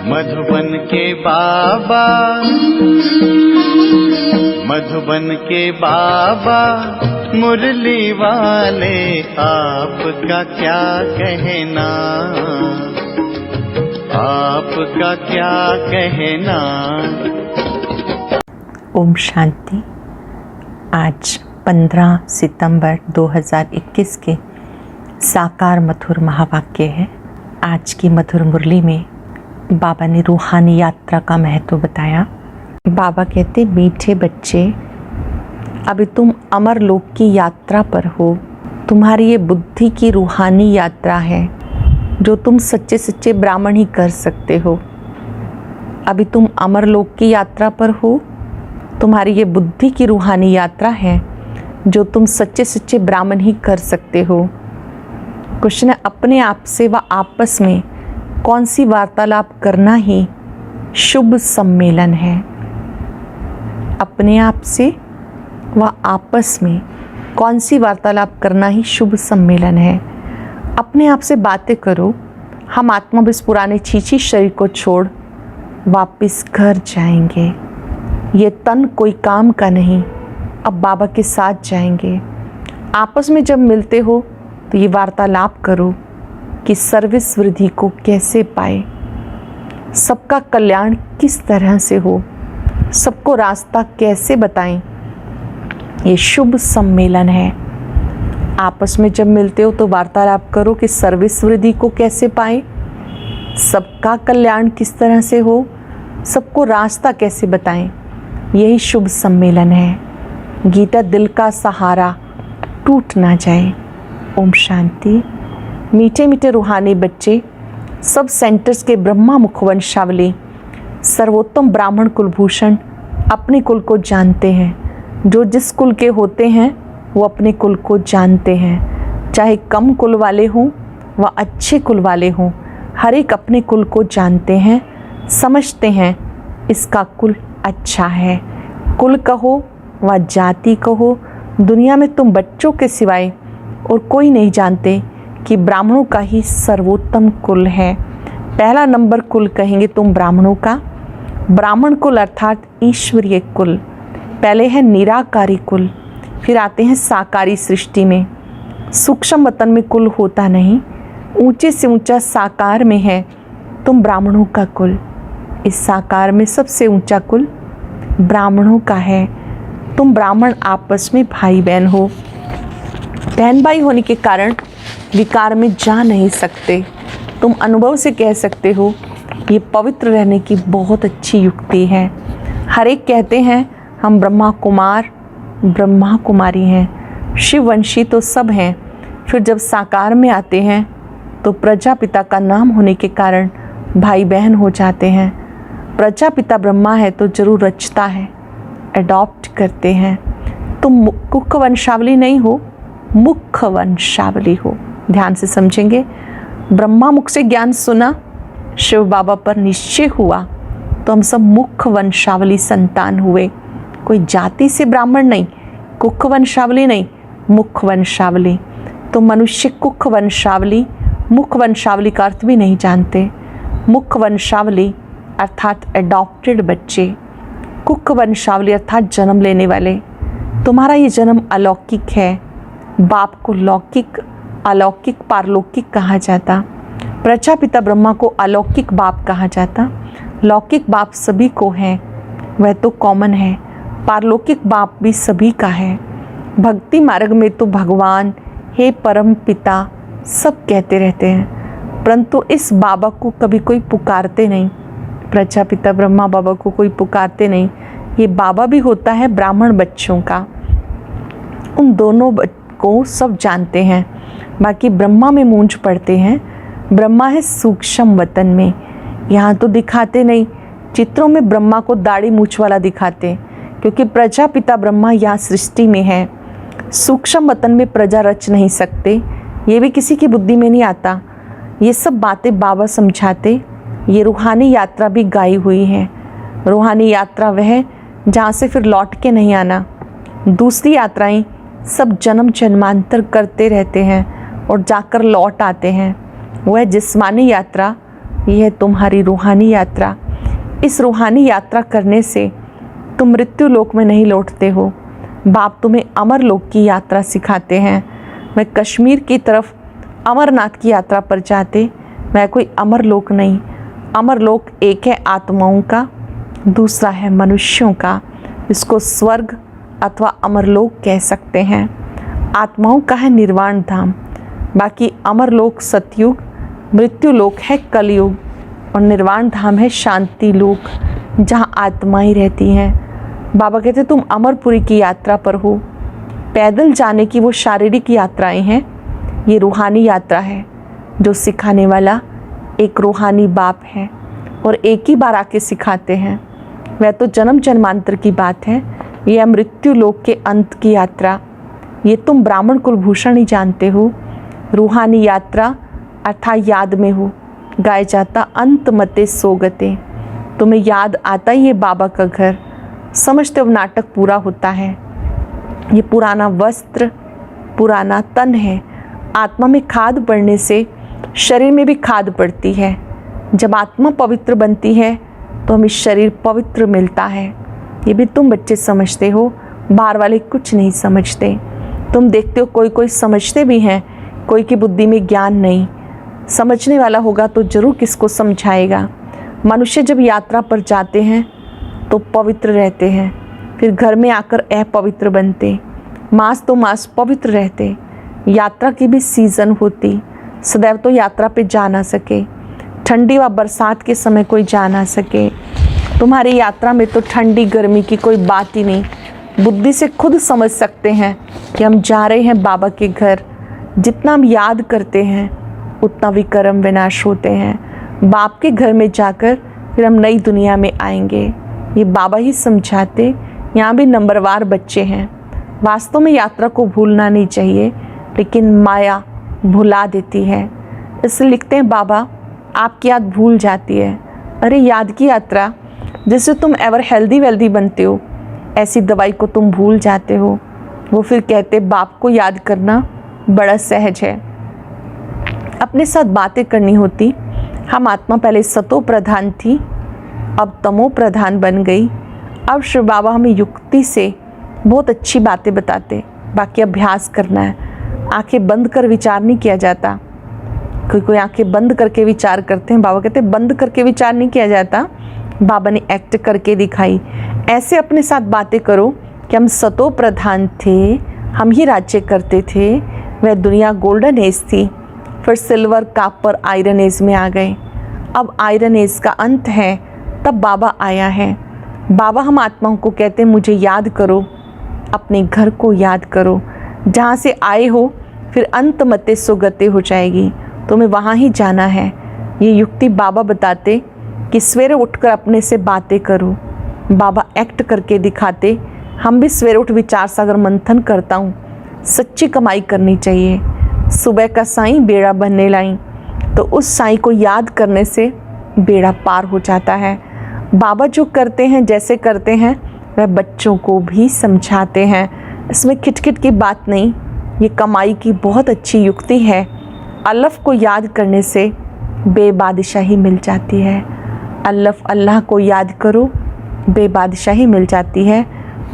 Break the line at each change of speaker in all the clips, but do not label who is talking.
मधुबन के बाबा, मधुबन के बाबा मुरली वाले, आपका क्या कहना, आपका क्या कहना।
ओम शांति। आज 15 सितंबर 2021 के साकार मधुर महावाक्य है। आज की मधुर मुरली में बाबा ने रूहानी यात्रा का महत्व बताया। बाबा कहते, मीठे बच्चे, अभी तुम अमर लोक की यात्रा पर हो। तुम्हारी ये बुद्धि की रूहानी यात्रा है जो तुम सच्चे सच्चे ब्राह्मण ही कर सकते हो। अभी तुम अमर लोक की यात्रा पर हो। तुम्हारी ये बुद्धि की रूहानी यात्रा है जो तुम सच्चे सच्चे ब्राह्मण ही कर सकते हो। क्वेश्चन है, अपने आप से व आपस में कौन सी वार्तालाप करना ही शुभ सम्मेलन है। अपने आप से व आपस में कौन सी वार्तालाप करना ही शुभ सम्मेलन है। अपने आप से बातें करो। हम आत्मा इस पुराने छीछी शरीर को छोड़ वापस घर जाएंगे। ये तन कोई काम का नहीं, अब बाबा के साथ जाएंगे। आपस में जब मिलते हो तो ये वार्तालाप करो कि सर्विस वृद्धि को कैसे पाए, सबका कल्याण किस तरह से हो, सबको रास्ता कैसे बताएं। ये शुभ सम्मेलन है। आपस में जब मिलते हो तो वार्तालाप करो कि सर्विस वृद्धि को कैसे पाए, सबका कल्याण किस तरह से हो, सबको रास्ता कैसे बताएं। यही शुभ सम्मेलन है। गीता दिल का सहारा टूट ना जाए। ओम शांति। मीठे मीठे रूहानी बच्चे, सब सेंटर्स के ब्रह्मा मुखवंशावली, सर्वोत्तम ब्राह्मण कुलभूषण अपने कुल को जानते हैं। जो जिस कुल के होते हैं वो अपने कुल को जानते हैं। चाहे कम कुल वाले हों व अच्छे कुल वाले हों, हर एक अपने कुल को जानते हैं, समझते हैं इसका कुल अच्छा है। कुल कहो व जाति कहो, दुनिया में तुम बच्चों के सिवाय और कोई नहीं जानते कि ब्राह्मणों का ही सर्वोत्तम कुल है। पहला नंबर कुल कहेंगे तुम ब्राह्मणों का। ब्राह्मण कुल अर्थात ईश्वरीय कुल। पहले है निराकारी कुल, फिर आते हैं साकारी सृष्टि में। सूक्ष्म वतन में कुल होता नहीं, ऊंचे से ऊंचा साकार में है तुम ब्राह्मणों का कुल। इस साकार में सबसे ऊंचा कुल ब्राह्मणों का है। तुम ब्राह्मण आपस में भाई बहन हो। बहन भाई होने के कारण विकार में जा नहीं सकते। तुम अनुभव से कह सकते हो ये पवित्र रहने की बहुत अच्छी युक्ति है। हर एक कहते हैं हम ब्रह्मा कुमार ब्रह्मा कुमारी हैं, शिववंशी तो सब हैं। फिर जब साकार में आते हैं तो प्रजापिता का नाम होने के कारण भाई बहन हो जाते हैं। प्रजापिता ब्रह्मा है तो जरूर रचता है, अडॉप्ट करते हैं। तुम कुख वंशावली नहीं हो, मुख वंशावली हो। ध्यान से समझेंगे। ब्रह्मा मुख से ज्ञान सुना, शिव बाबा पर निश्चय हुआ तो हम सब मुख वंशावली संतान हुए। कोई जाति से ब्राह्मण नहीं, कुख वंशावली नहीं, मुख वंशावली। तो मनुष्य कुख वंशावली मुख वंशावली का अर्थ भी नहीं जानते। मुख वंशावली अर्थात एडॉप्टेड बच्चे, कुख वंशावली अर्थात जन्म लेने वाले। तुम्हारा ये जन्म अलौकिक है। बाप को लौकिक, अलौकिक, पारलौकिक कहा जाता। प्रजापिता ब्रह्मा को अलौकिक बाप कहा जाता। लौकिक बाप सभी को है, वह तो कॉमन है। पारलौकिक बाप भी सभी का है। भक्ति मार्ग में तो भगवान, हे परम पिता सब कहते रहते हैं, परंतु इस बाबा को कभी कोई पुकारते नहीं। प्रजापिता ब्रह्मा बाबा को कोई पुकारते नहीं। ये बाबा भी होता है ब्राह्मण बच्चों का। उन दोनों को सब जानते हैं, बाकी ब्रह्मा में मूंझ पड़ते हैं। ब्रह्मा है सूक्ष्म वतन में, यहाँ तो दिखाते नहीं। चित्रों में ब्रह्मा को दाढ़ी मूछ वाला दिखाते, क्योंकि प्रजापिता ब्रह्मा यहाँ सृष्टि में है। सूक्ष्म वतन में प्रजा रच नहीं सकते, ये भी किसी की बुद्धि में नहीं आता। ये सब बातें बाबा समझाते। ये रूहानी यात्रा भी गाई हुई है। रूहानी यात्रा वह जहाँ से फिर लौट के नहीं आना। दूसरी यात्राएं सब जन्म जन्मांतर करते रहते हैं और जाकर लौट आते हैं। वह जिस्मानी यात्रा ये है तुम्हारी रूहानी यात्रा। इस रूहानी यात्रा करने से तुम मृत्यु लोक में नहीं लौटते हो। बाप तुम्हें अमर लोक की यात्रा सिखाते हैं। मैं कश्मीर की तरफ अमरनाथ की यात्रा पर जाते, मैं कोई अमर लोक नहीं। अमर लोक एक है आत्माओं का, दूसरा है मनुष्यों का। इसको स्वर्ग अथवा अमरलोक कह सकते हैं। आत्माओं का है निर्वाण धाम, बाकी अमरलोक सतयुग, मृत्यु लोक है कलयुग और निर्वाण धाम है शांति लोक, जहाँ आत्माएं रहती हैं। बाबा कहते तुम अमरपुरी की यात्रा पर हो। पैदल जाने की वो शारीरिक यात्राएं हैं, ये रूहानी यात्रा है। जो सिखाने वाला एक रूहानी बाप है और एक ही बार आके सिखाते हैं। वह तो जन्म जन्मांतर की बात है, यह मृत्यु लोक के अंत की यात्रा। ये तुम ब्राह्मण कुलभूषण ही जानते हो। रूहानी यात्रा अर्थात याद में हो, गाया जाता अंत मते सोगते। तुम्हें याद आता ही है बाबा का घर, समझते हो नाटक पूरा होता है। ये पुराना वस्त्र, पुराना तन है। आत्मा में खाद पड़ने से शरीर में भी खाद पड़ती है। जब आत्मा पवित्र बनती है तो हमें शरीर पवित्र मिलता है। ये भी तुम बच्चे समझते हो, बाहर वाले कुछ नहीं समझते। तुम देखते हो कोई कोई समझते भी हैं, कोई की बुद्धि में ज्ञान नहीं। समझने वाला होगा तो जरूर किसको समझाएगा। मनुष्य जब यात्रा पर जाते हैं तो पवित्र रहते हैं, फिर घर में आकर अपवित्र बनते। मास तो मास पवित्र रहते। यात्रा की भी सीज़न होती, सदैव तो यात्रा पे जा ना सके। ठंडी व बरसात के समय कोई जा ना सके। तुम्हारी यात्रा में तो ठंडी गर्मी की कोई बात ही नहीं। बुद्धि से खुद समझ सकते हैं कि हम जा रहे हैं बाबा के घर। जितना हम याद करते हैं उतना विकर्म विनाश होते हैं। बाप के घर में जाकर फिर हम नई दुनिया में आएंगे। ये बाबा ही समझाते। यहाँ भी नंबरवार बच्चे हैं। वास्तव में यात्रा को भूलना नहीं चाहिए, लेकिन माया भुला देती है। इसलिए लिखते हैं बाबा आपकी याद भूल जाती है। अरे याद की यात्रा, जिससे तुम एवर हेल्दी वेल्दी बनते हो, ऐसी दवाई को तुम भूल जाते हो। वो फिर कहते बाप को याद करना बड़ा सहज है। अपने साथ बातें करनी होती। हम आत्मा पहले सतो प्रधान थी, अब तमो प्रधान बन गई। अब शिव बाबा हमें युक्ति से बहुत अच्छी बातें बताते, बाकी अभ्यास करना है। आंखें बंद कर विचार नहीं किया जाता। कोई आंखें बंद करके विचार करते हैं। बाबा कहते हैं बंद करके विचार नहीं किया जाता, बाबा ने एक्ट करके दिखाई। ऐसे अपने साथ बातें करो कि हम सतो प्रधान थे, हम ही राज्य करते थे। वह दुनिया गोल्डन एज थी, फिर सिल्वर कापर आयरन एज में आ गए। अब आयरन एज का अंत है, तब बाबा आया है। बाबा हम आत्माओं को कहते हैं मुझे याद करो, अपने घर को याद करो। जहाँ से आए हो फिर अंत मते सुगते हो जाएगी, तुम्हें वहाँ ही जाना है। ये युक्ति बाबा बताते कि सवेरे उठकर अपने से बातें करो। बाबा एक्ट करके दिखाते। हम भी सवेरे उठ विचार सागर मंथन करता हूँ। सच्ची कमाई करनी चाहिए। सुबह का साईं बेड़ा बनने लाई, तो उस साईं को याद करने से बेड़ा पार हो जाता है। बाबा जो करते हैं, जैसे करते हैं, वह बच्चों को भी समझाते हैं। इसमें खिटखिट की बात नहीं, ये कमाई की बहुत अच्छी युक्ति है। अल्लाह को याद करने से बेबादशाही मिल जाती है। अल्लाह अल्लाह को याद करो, बेबादशाही मिल जाती है।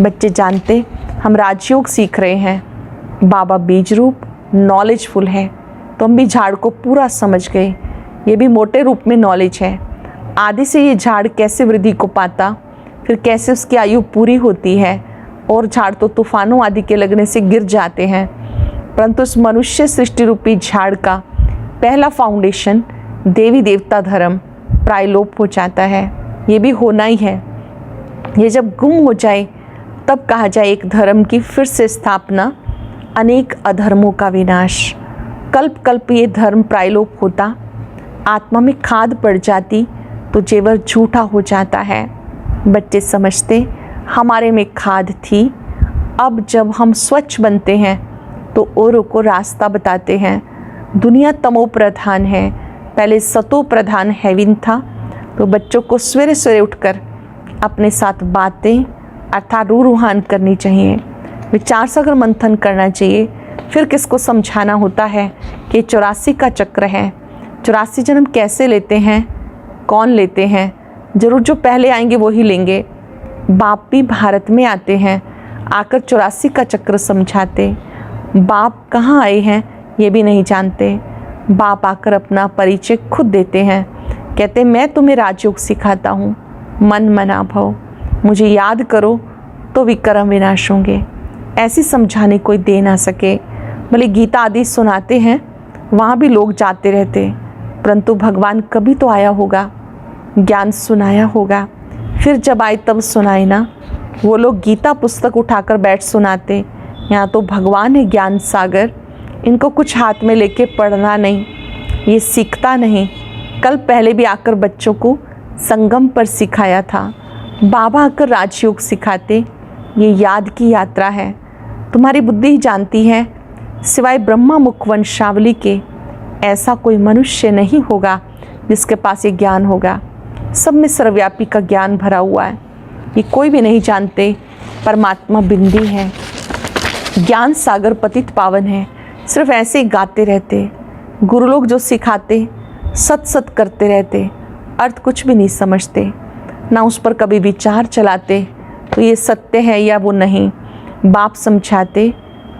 बच्चे जानते हम राजयोग सीख रहे हैं। बाबा बीज रूप नॉलेजफुल है, तो हम भी झाड़ को पूरा समझ गए। ये भी मोटे रूप में नॉलेज है। आदि से ये झाड़ कैसे वृद्धि को पाता, फिर कैसे उसकी आयु पूरी होती है। और झाड़ तो तूफानों आदि के लगने से गिर जाते हैं, परंतु उस मनुष्य सृष्टि रूपी झाड़ का पहला फाउंडेशन देवी देवता धर्म प्रायलोप हो जाता है। ये भी होना ही है। ये जब गुम हो जाए तब कहा जाए एक धर्म की फिर से स्थापना, अनेक अधर्मों का विनाश। कल्प कल्प ये धर्म प्रायलोप होता, आत्मा में खाद पड़ जाती तो जेवर झूठा हो जाता है। बच्चे समझते हमारे में खाद थी। अब जब हम स्वच्छ बनते हैं तो औरों को रास्ता बताते हैं। दुनिया तमो प्रधान है, पहले सतो प्रधान हेविन था। तो बच्चों को सवेरे सवेरे उठकर अपने साथ बातें अर्थात रूहान करनी चाहिए। विचार सागर मंथन करना चाहिए। फिर किसको समझाना होता है कि 84 का चक्र है। 84 जन्म कैसे लेते हैं, कौन लेते हैं, जरूर जो पहले आएंगे वो ही लेंगे। बाप भी भारत में आते हैं, आकर 84 का चक्र समझाते। बाप कहाँ आए हैं ये भी नहीं जानते। बाप आकर अपना परिचय खुद देते हैं, कहते मैं तुम्हें राजयोग सिखाता हूँ, मन मना भव, मुझे याद करो तो विक्रम विनाश होंगे। ऐसी समझाने कोई दे ना सके। भले गीता आदि सुनाते हैं, वहाँ भी लोग जाते रहते, परंतु भगवान कभी तो आया होगा, ज्ञान सुनाया होगा। फिर जब आए तब सुनाए ना। वो लोग गीता पुस्तक उठाकर बैठ सुनाते, यहाँ तो भगवान है ज्ञान सागर, इनको कुछ हाथ में लेके पढ़ना नहीं, ये सीखता नहीं। कल पहले भी आकर बच्चों को संगम पर सिखाया था। बाबा आकर राजयोग सिखाते, ये याद की यात्रा है। तुम्हारी बुद्धि ही जानती है, सिवाय ब्रह्मा मुख वंशावली के ऐसा कोई मनुष्य नहीं होगा जिसके पास ये ज्ञान होगा। सब में सर्वव्यापी का ज्ञान भरा हुआ है। ये कोई भी नहीं जानते परमात्मा बिंदी है, ज्ञान सागर पतित पावन है। सिर्फ ऐसे ही गाते रहते। गुरु लोग जो सिखाते सत सत करते रहते, अर्थ कुछ भी नहीं समझते, ना उस पर कभी विचार चलाते तो ये सत्य है या वो नहीं। बाप समझाते,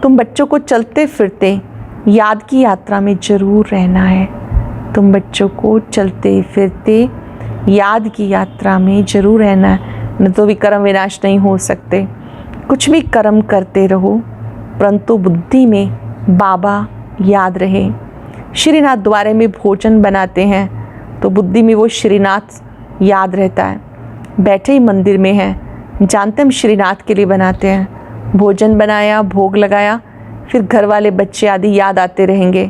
तुम बच्चों को चलते फिरते याद की यात्रा में जरूर रहना है। तुम बच्चों को चलते फिरते याद की यात्रा में जरूर रहना है, न तो विक्रम विनाश नहीं हो सकते। कुछ भी कर्म करते रहो, परंतु बुद्धि में बाबा याद रहे। श्रीनाथ द्वारे में भोजन बनाते हैं तो बुद्धि में वो श्रीनाथ याद रहता है। बैठे ही मंदिर में हैं, जानते हम श्रीनाथ के लिए बनाते हैं। भोजन बनाया, भोग लगाया, फिर घर वाले बच्चे आदि याद आते रहेंगे।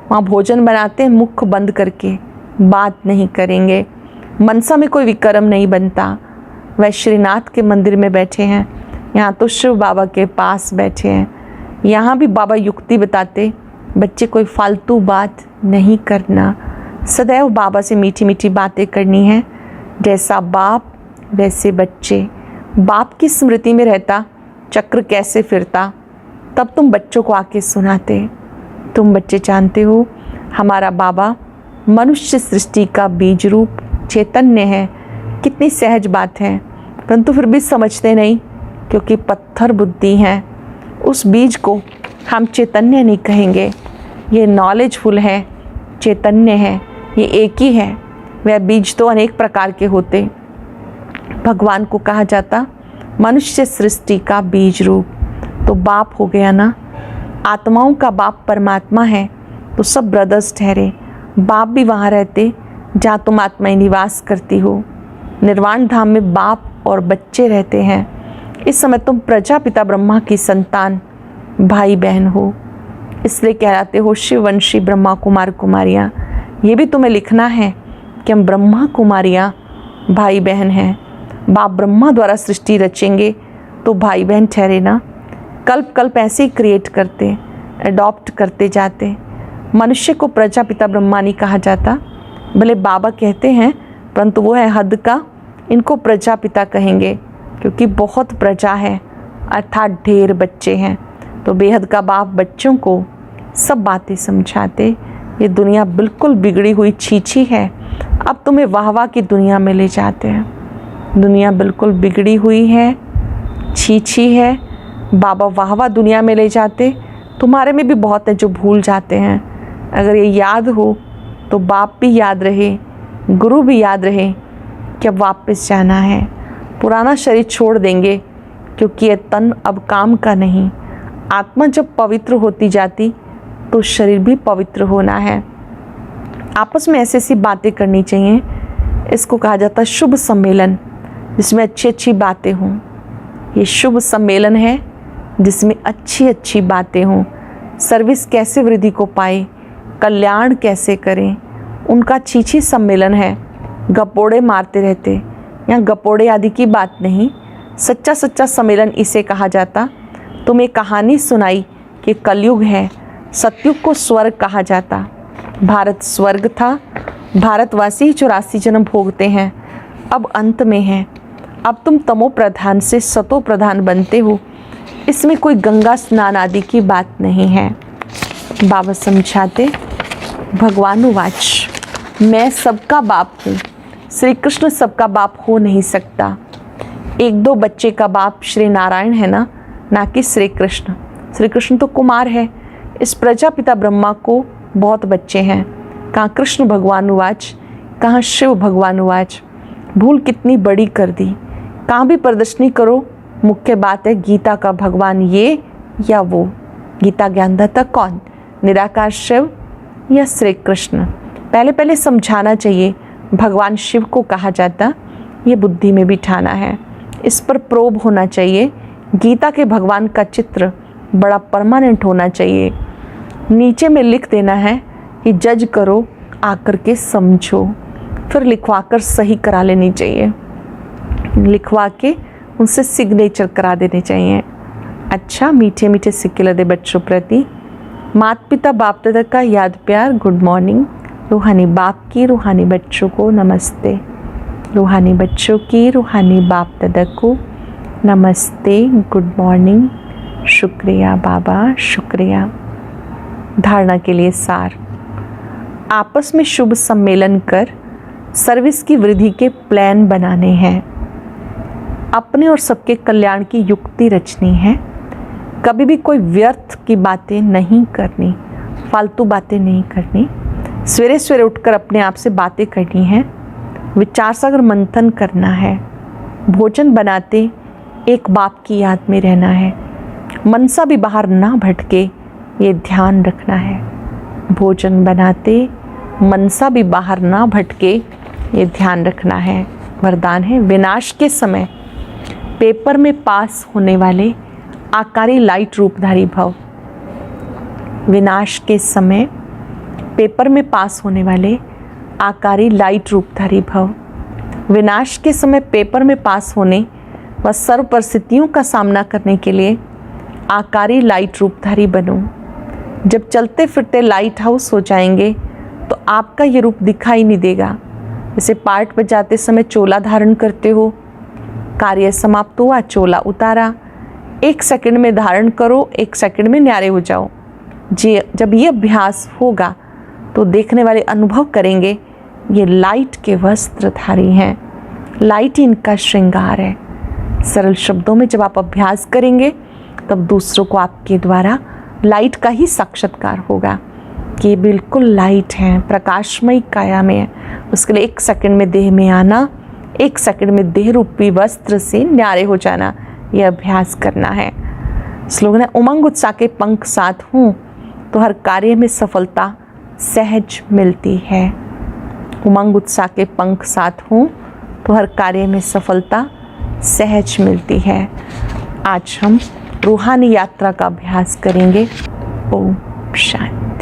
वहाँ भोजन बनाते हैं मुख बंद करके, बात नहीं करेंगे। मनसा में कोई विक्रम नहीं बनता। वह श्रीनाथ के मंदिर में बैठे हैं, यहाँ तो शिव बाबा के पास बैठे हैं। यहाँ भी बाबा युक्ति बताते, बच्चे कोई फालतू बात नहीं करना, सदैव बाबा से मीठी मीठी बातें करनी है। जैसा बाप वैसे बच्चे। बाप की स्मृति में रहता चक्र कैसे फिरता, तब तुम बच्चों को आके सुनाते। तुम बच्चे जानते हो हमारा बाबा मनुष्य सृष्टि का बीज रूप चैतन्य है। कितनी सहज बात है, परंतु फिर भी समझते नहीं, क्योंकि पत्थर बुद्धि है। उस बीज को हम चैतन्य नहीं कहेंगे। ये नॉलेजफुल है, चैतन्य है, ये एक ही है। वह बीज तो अनेक प्रकार के होते। भगवान को कहा जाता मनुष्य सृष्टि का बीज रूप, तो बाप हो गया ना। आत्माओं का बाप परमात्मा है, तो सब ब्रदर्स ठहरे। बाप भी वहाँ रहते जहाँ तुम आत्माएं निवास करती हो। निर्वाण धाम में बाप और बच्चे रहते हैं। इस समय तुम प्रजापिता ब्रह्मा की संतान भाई बहन हो, इसलिए कहलाते हो शिववंशी ब्रह्मा कुमार कुमारियाँ। ये भी तुम्हें लिखना है कि हम ब्रह्मा कुमारियाँ भाई बहन हैं। बाप ब्रह्मा द्वारा सृष्टि रचेंगे तो भाई बहन ठहरे ना। कल्प कल्प ऐसे ही क्रिएट करते, अडॉप्ट करते जाते। मनुष्य को प्रजापिता ब्रह्मा नहीं कहा जाता, भले बाबा कहते हैं, परंतु वो है हद का। इनको प्रजापिता कहेंगे क्योंकि बहुत प्रजा है, अर्थात ढेर बच्चे हैं। तो बेहद का बाप बच्चों को सब बातें समझाते। ये दुनिया बिल्कुल बिगड़ी हुई छीछी है, अब तुम्हें वाहवा की दुनिया में ले जाते हैं। दुनिया बिल्कुल बिगड़ी हुई है, छीछी है, बाबा वाहवा दुनिया में ले जाते। तुम्हारे में भी बहुत है जो भूल जाते हैं। अगर ये याद हो तो बाप भी याद रहे, गुरु भी याद रहे कि अब वापस जाना है। पुराना शरीर छोड़ देंगे क्योंकि ये तन अब काम का नहीं। आत्मा जब पवित्र होती जाती तो शरीर भी पवित्र होना है। आपस में ऐसी ऐसी बातें करनी चाहिए। इसको कहा जाता है शुभ सम्मेलन, जिसमें अच्छी अच्छी बातें हों। ये शुभ सम्मेलन है जिसमें अच्छी अच्छी बातें हों। सर्विस कैसे वृद्धि को पाए, कल्याण कैसे करें, उनका छीछी सम्मेलन है। गपोड़े मारते रहते, यहाँ गपोड़े आदि की बात नहीं, सच्चा सच्चा सम्मेलन इसे कहा जाता। तुम्हें कहानी सुनाई कि कलयुग है, सतयुग को स्वर्ग कहा जाता। भारत स्वर्ग था, भारतवासी 84 जन्म भोगते हैं, अब अंत में हैं। अब तुम तमो प्रधान से सतो प्रधान बनते हो। इसमें कोई गंगा स्नान आदि की बात नहीं है। बाबा समझाते, भगवान उवाच, मैं सबका बाप हूँ, श्री कृष्ण सबका बाप हो नहीं सकता। एक दो बच्चे का बाप श्री नारायण है ना कि श्री कृष्ण। श्री कृष्ण तो कुमार है। इस प्रजापिता ब्रह्मा को बहुत बच्चे हैं। कहाँ कृष्ण भगवानुवाच, कहाँ शिव भगवानुवाच। भूल कितनी बड़ी कर दी। कहाँ भी प्रदर्शनी करो, मुख्य बात है गीता का भगवान ये या वो। गीता ज्ञानदाता कौन, निराकार शिव या श्री कृष्ण। पहले समझाना चाहिए भगवान शिव को कहा जाता, ये बुद्धि में बिठाना है। इस पर प्रोब होना चाहिए। गीता के भगवान का चित्र बड़ा परमानेंट होना चाहिए। नीचे में लिख देना है कि जज करो, आकर के समझो, फिर लिखवा कर सही करा लेनी चाहिए। लिखवा के उनसे सिग्नेचर करा देने चाहिए। अच्छा, मीठे मीठे सिक्के लदे बच्चों प्रति माता पिता बाप दादा का याद प्यार, गुड मॉर्निंग। रूहानी बाप की रूहानी बच्चों को नमस्ते। रूहानी बच्चों की रूहानी बाप दादा को नमस्ते, गुड मॉर्निंग। शुक्रिया बाबा, शुक्रिया। धारणा के लिए सार। आपस में शुभ सम्मेलन कर सर्विस की वृद्धि के प्लान बनाने हैं। अपने और सबके कल्याण की युक्ति रचनी है। कभी भी कोई व्यर्थ की बातें नहीं करनी, फालतू बातें नहीं करनी। सवेरे सवेरे उठकर अपने आप से बातें करनी है। विचार सागर मंथन करना है। भोजन बनाते एक बाप की याद में रहना है। मनसा भी बाहर ना भटके, ये ध्यान रखना है। भोजन बनाते मनसा भी बाहर ना भटके, ये ध्यान रखना है। वरदान है विनाश के समय पेपर में पास होने वाले आकारी लाइट रूपधारी भव। विनाश के समय पेपर में पास होने वाले आकारी लाइट रूपधारी भव। विनाश के समय पेपर में पास होने व सर्व परिस्थितियों का सामना करने के लिए आकारी लाइट रूपधारी बनो। जब चलते फिरते लाइट हाउस हो जाएंगे तो आपका ये रूप दिखाई नहीं देगा। जैसे पार्ट बजाते समय चोला धारण करते हो, कार्य समाप्त हुआ, चोला उतारा, 1 सेकंड में धारण करो, 1 सेकंड में न्यारे हो जाओ। जी, जब ये अभ्यास होगा तो देखने वाले अनुभव करेंगे ये लाइट के वस्त्रधारी हैं। लाइट ही इनका श्रृंगार है। सरल शब्दों में जब आप अभ्यास करेंगे तब दूसरों को आपके द्वारा लाइट का ही साक्षात्कार होगा कि ये बिल्कुल लाइट हैं, प्रकाशमयी काया में है। उसके लिए 1 सेकंड में देह में आना, 1 सेकंड में देह रूपी वस्त्र से न्यारे हो जाना, यह अभ्यास करना है। स्लोगन है उमंग उत्साह के पंख साथ हूँ तो हर कार्य में सफलता सहज मिलती है। उमंग उत्साह के पंख साथ हूँ तो हर कार्य में सफलता सहज मिलती है। आज हम रूहानी यात्रा का अभ्यास करेंगे। ओम शांति।